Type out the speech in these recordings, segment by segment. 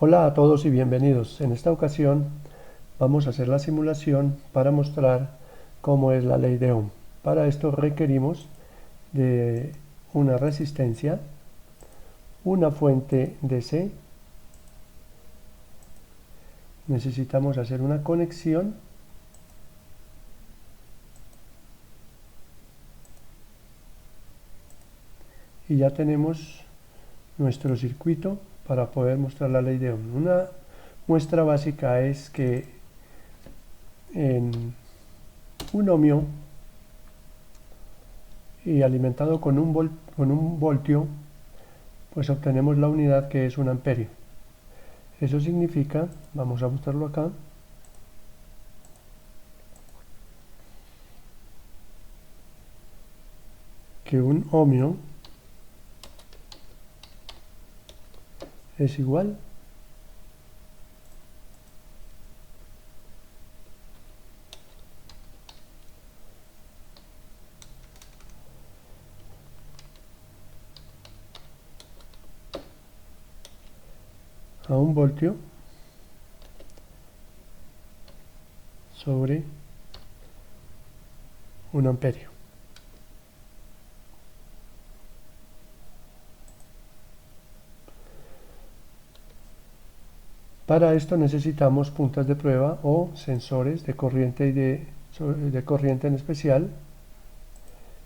Hola a todos y bienvenidos. En esta ocasión vamos a hacer la simulación para mostrar cómo es la ley de Ohm. Para esto requerimos de una resistencia, una fuente DC, necesitamos hacer una conexión y ya tenemos nuestro circuito para poder mostrar la ley de Ohm. Una muestra básica es que en un ohmio y alimentado con un voltio, pues obtenemos la unidad que es un amperio. Eso significa, vamos a mostrarlo acá, que un ohmio es igual a un voltio sobre un amperio. Para esto necesitamos puntas de prueba o sensores de corriente y de corriente en especial.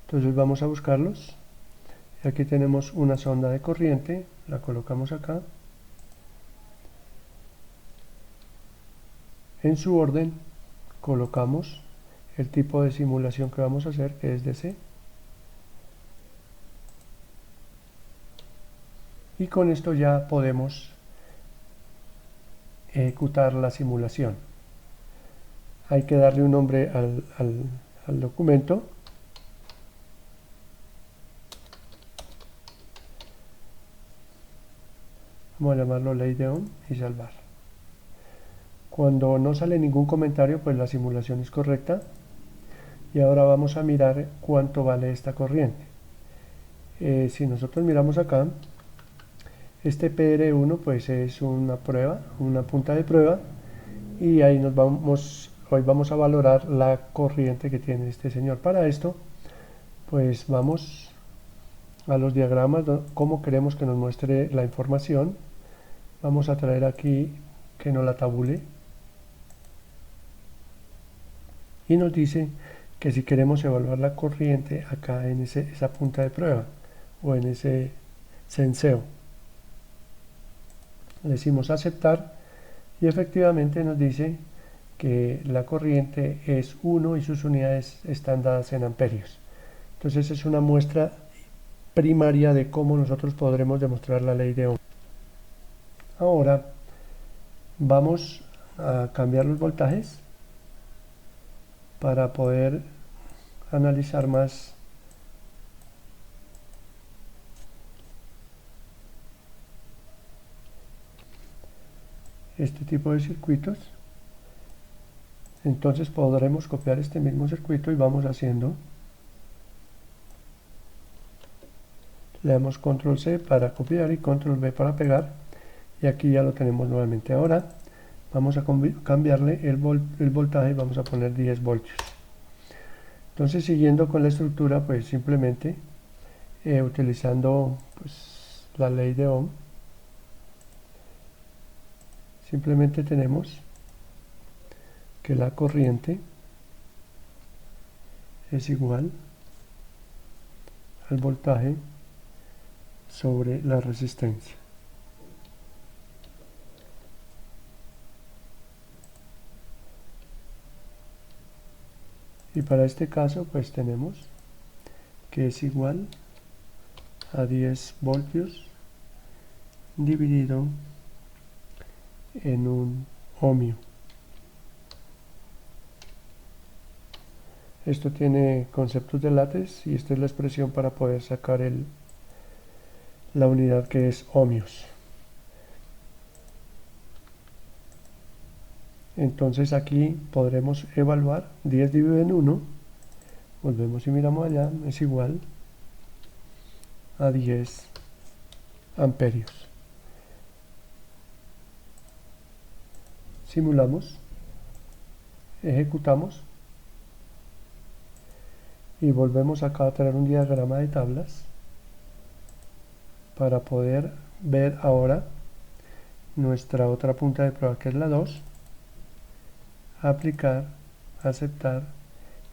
Entonces vamos a buscarlos. Aquí tenemos una sonda de corriente, la colocamos acá. En su orden colocamos el tipo de simulación que vamos a hacer, que es DC. Y con esto ya podemos ejecutar la simulación. Hay que darle un nombre al documento. Vamos a llamarlo ley de Ohm y salvar. Cuando no sale ningún comentario, pues la simulación es correcta. Y ahora vamos a mirar cuánto vale esta corriente. Si nosotros miramos acá, este PR1 pues es una prueba, una punta de prueba, y ahí hoy vamos a valorar la corriente que tiene este señor. Para esto, pues vamos a los diagramas, cómo queremos que nos muestre la información. Vamos a traer aquí que nos la tabule y nos dice que si queremos evaluar la corriente acá en esa punta de prueba o en ese senseo, le decimos aceptar y efectivamente nos dice que la corriente es 1 y sus unidades están dadas en amperios. Entonces es una muestra primaria de cómo nosotros podremos demostrar la ley de Ohm. Ahora vamos a cambiar los voltajes para poder analizar más este tipo de circuitos. Entonces podremos copiar este mismo circuito y vamos haciendo. Le damos control C para copiar y control V para pegar, y aquí ya lo tenemos nuevamente. Ahora vamos a cambiarle el voltaje y vamos a poner 10 voltios. Entonces, siguiendo con la estructura, pues simplemente utilizando pues la ley de Ohm, simplemente tenemos que la corriente es igual al voltaje sobre la resistencia. Y para este caso pues tenemos que es igual a 10 voltios dividido en un ohmio. Esto tiene conceptos de lates y esta es la expresión para poder sacar la unidad que es ohmios. Entonces aquí podremos evaluar 10 dividido en 1, volvemos y miramos allá, es igual a 10 amperios. simulamos, ejecutamos y volvemos acá a tener un diagrama de tablas para poder ver ahora nuestra otra punta de prueba, que es la 2, aplicar, aceptar,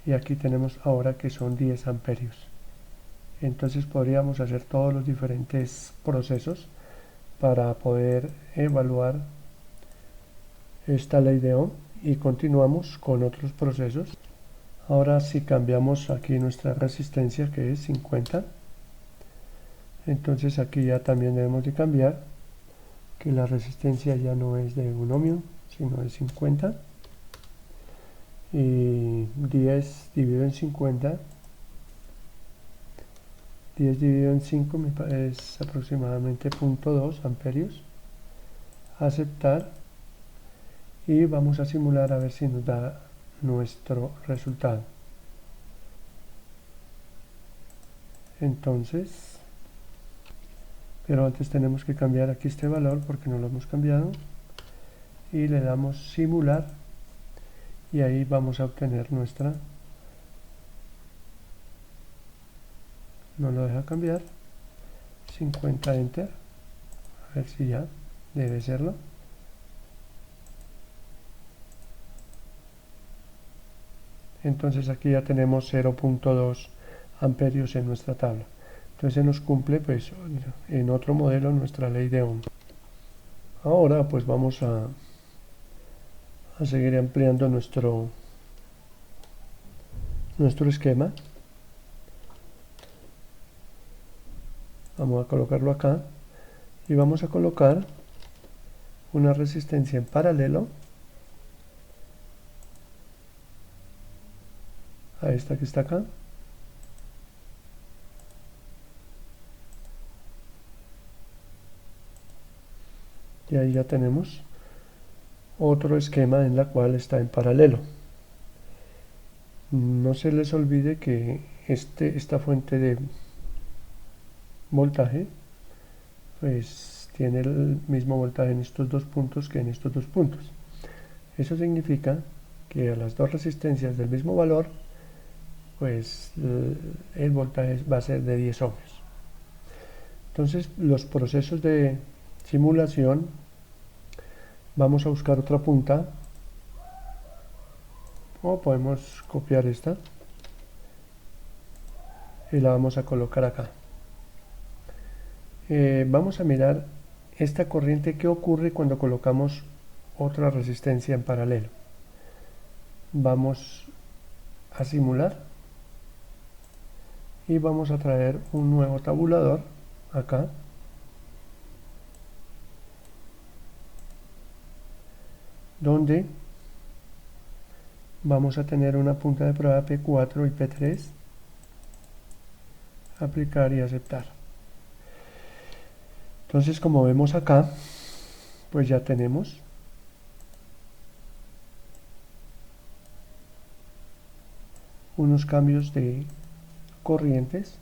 y aquí tenemos ahora que son 10 amperios. Entonces podríamos hacer todos los diferentes procesos para poder evaluar esta ley de Ohm, y continuamos con otros procesos. Ahora si cambiamos aquí nuestra resistencia, que es 50, entonces aquí ya también debemos de cambiar que la resistencia ya no es de 1 ohmio, sino de 50, y 10 dividido en 50, 10 dividido en 5 es aproximadamente 0.2 amperios. Aceptar, y vamos a simular a ver si nos da nuestro resultado. Entonces, pero antes tenemos que cambiar aquí este valor porque no lo hemos cambiado, y le damos simular, y ahí vamos a obtener nuestra, no lo deja cambiar, 50, enter, a ver si ya debe serlo. Entonces aquí ya tenemos 0.2 amperios en nuestra tabla. Entonces se nos cumple pues en otro modelo nuestra ley de Ohm. Ahora pues vamos a seguir ampliando nuestro esquema. Vamos a colocarlo acá y vamos a colocar una resistencia en paralelo a esta que está acá. Y ahí ya tenemos otro esquema en la cual está en paralelo. No se les olvide que esta fuente de voltaje pues tiene el mismo voltaje en estos dos puntos que en estos dos puntos. Eso significa que a las dos resistencias del mismo valor pues el voltaje va a ser de 10 ohmios. Entonces los procesos de simulación, vamos a buscar otra punta, o podemos copiar esta y la vamos a colocar acá. Vamos a mirar esta corriente, qué ocurre cuando colocamos otra resistencia en paralelo. Vamos a simular y vamos a traer un nuevo tabulador acá, donde vamos a tener una punta de prueba P4 y P3, aplicar y aceptar. Entonces, como vemos acá, pues ya tenemos unos cambios de corrientes,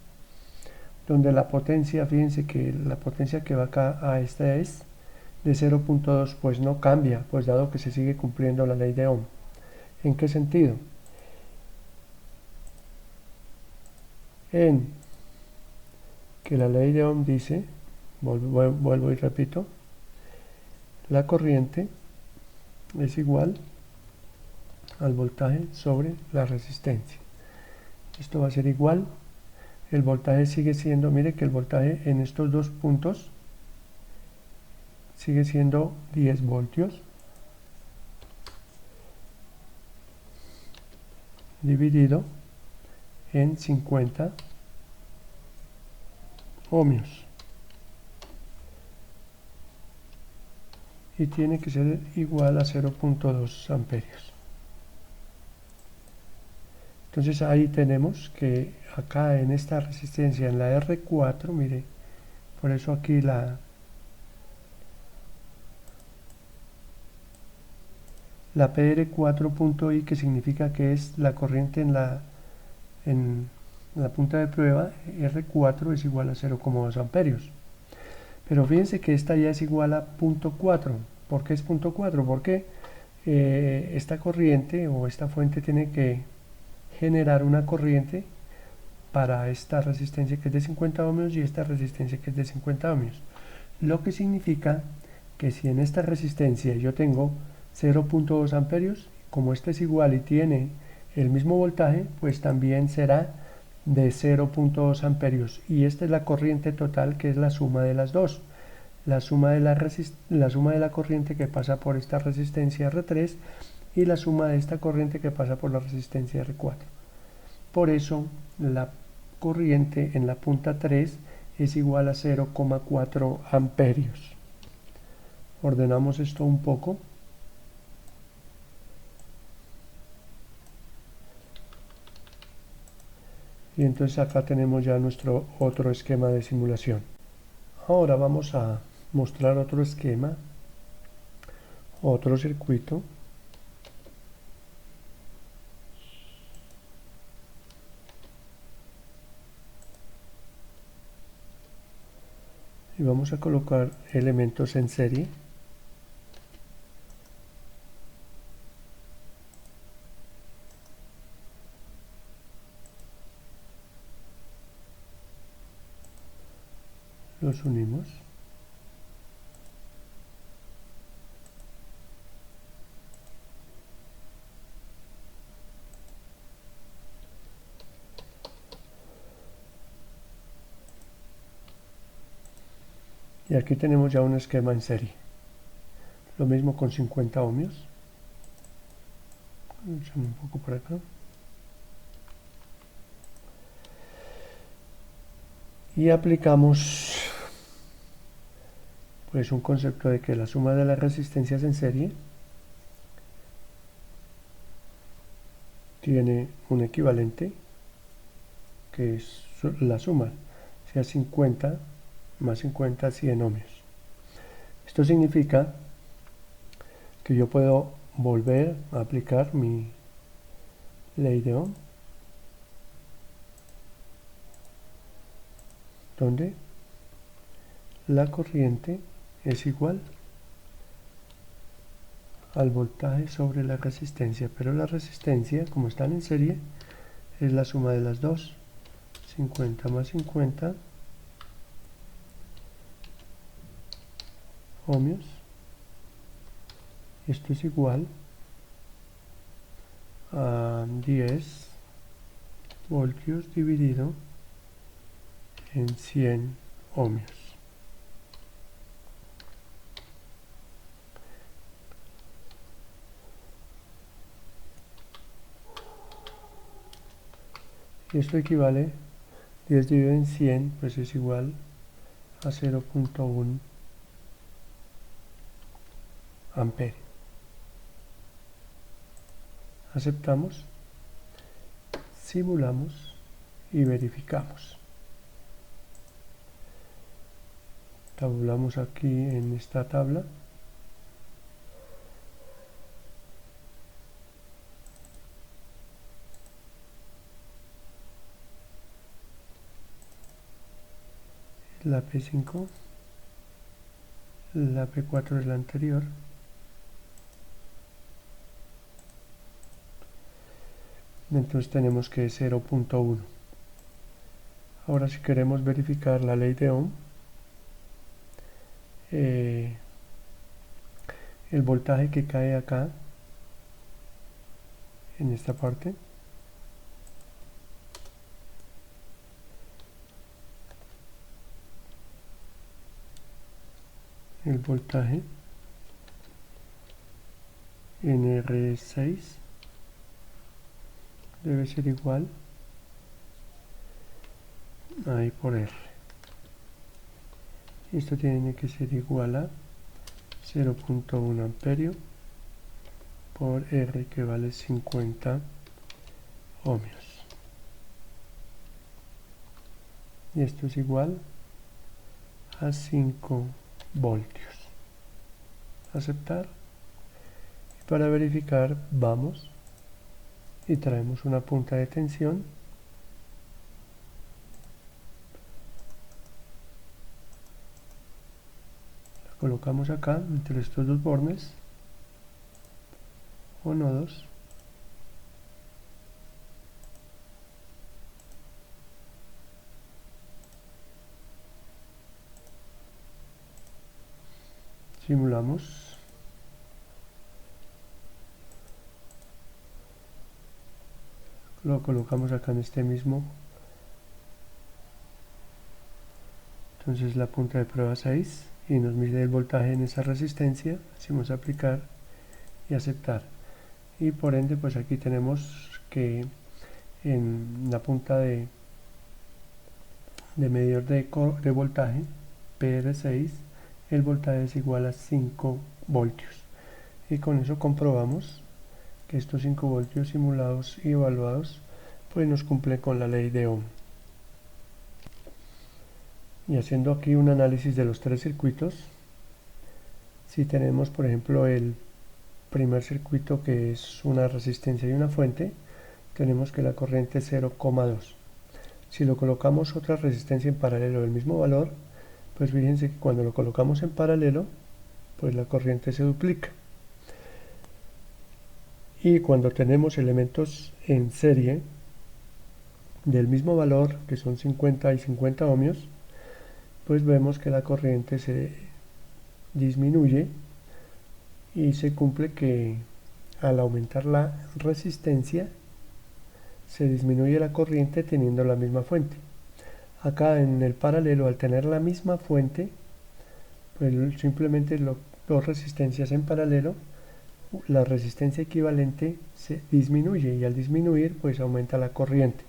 donde la potencia, fíjense que la potencia que va acá a esta es de 0.2, pues no cambia, pues dado que se sigue cumpliendo la ley de Ohm. ¿En qué sentido? En que la ley de Ohm dice, vuelvo y repito, la corriente es igual al voltaje sobre la resistencia. Esto va a ser igual, el voltaje sigue siendo, mire que el voltaje en estos dos puntos sigue siendo 10 voltios dividido en 50 ohmios, y tiene que ser igual a 0.2 amperios. Entonces ahí tenemos que acá en esta resistencia, en la R4, mire, por eso aquí la PR4.I, que significa que es la corriente en la punta de prueba, R4 es igual a 0,2 amperios. Pero fíjense que esta ya es igual a 0.4. ¿Por qué es 0.4? ¿Por qué? esta corriente o esta fuente tiene que generar una corriente para esta resistencia que es de 50 ohmios y esta resistencia que es de 50 ohmios. Lo que significa que si en esta resistencia yo tengo 0.2 amperios, como este es igual y tiene el mismo voltaje, pues también será de 0.2 amperios. Y esta es la corriente total, que es la suma de las dos. La suma de la corriente que pasa por esta resistencia R3 y la suma de esta corriente que pasa por la resistencia R4. Por eso la corriente en la punta 3 es igual a 0,4 amperios. Ordenamos esto un poco. Y entonces acá tenemos ya nuestro otro esquema de simulación. Ahora vamos a mostrar otro esquema, otro circuito. Y vamos a colocar elementos en serie. Los unimos. Y aquí tenemos ya un esquema en serie. Lo mismo con 50 ohmios. Echamos un poco por acá. Y aplicamos pues un concepto de que la suma de las resistencias en serie tiene un equivalente que es la suma, sea 50 más 50, 100 ohmios. Esto significa que yo puedo volver a aplicar mi ley de Ohm, donde la corriente es igual al voltaje sobre la resistencia, pero la resistencia, como están en serie, es la suma de las dos, 50 más 50 ohmios. Esto es igual a 10 voltios dividido en 100 ohmios. Y esto equivale, 10 dividido en 100, pues es igual a 0.1 amperes. Aceptamos, simulamos y verificamos. Tabulamos aquí en esta tabla. La P5, la P4 es la anterior. Entonces tenemos que 0.1. Ahora si queremos verificar la ley de Ohm, el voltaje que cae acá, en esta parte, el voltaje en R6 debe ser igual a I por R. Esto tiene que ser igual a 0.1 amperio por R, que vale 50 ohmios. Y esto es igual a 5 voltios. Aceptar. Y para verificar vamos y traemos una punta de tensión. La colocamos acá entre estos dos bornes. o nodos. Simulamos. Lo colocamos acá en este mismo. Entonces la punta de prueba 6 y nos mide el voltaje en esa resistencia. Decimos aplicar y aceptar. Y por ende pues aquí tenemos que en la punta de medidor de voltaje PR6 el voltaje es igual a 5 voltios y con eso comprobamos que estos 5 voltios simulados y evaluados pues nos cumplen con la ley de Ohm. Y haciendo aquí un análisis de los tres circuitos, si tenemos por ejemplo el primer circuito que es una resistencia y una fuente, tenemos que la corriente es 0,2. Si lo colocamos otra resistencia en paralelo del mismo valor, pues fíjense que cuando lo colocamos en paralelo, pues la corriente se duplica. Y cuando tenemos elementos en serie del mismo valor, que son 50 y 50 ohmios, pues vemos que la corriente se disminuye y se cumple que al aumentar la resistencia se disminuye la corriente teniendo la misma fuente. Acá en el paralelo, al tener la misma fuente, pues simplemente dos resistencias en paralelo, la resistencia equivalente se disminuye y al disminuir pues aumenta la corriente.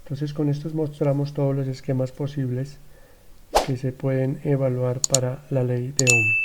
Entonces con estos mostramos todos los esquemas posibles que se pueden evaluar para la ley de Ohm.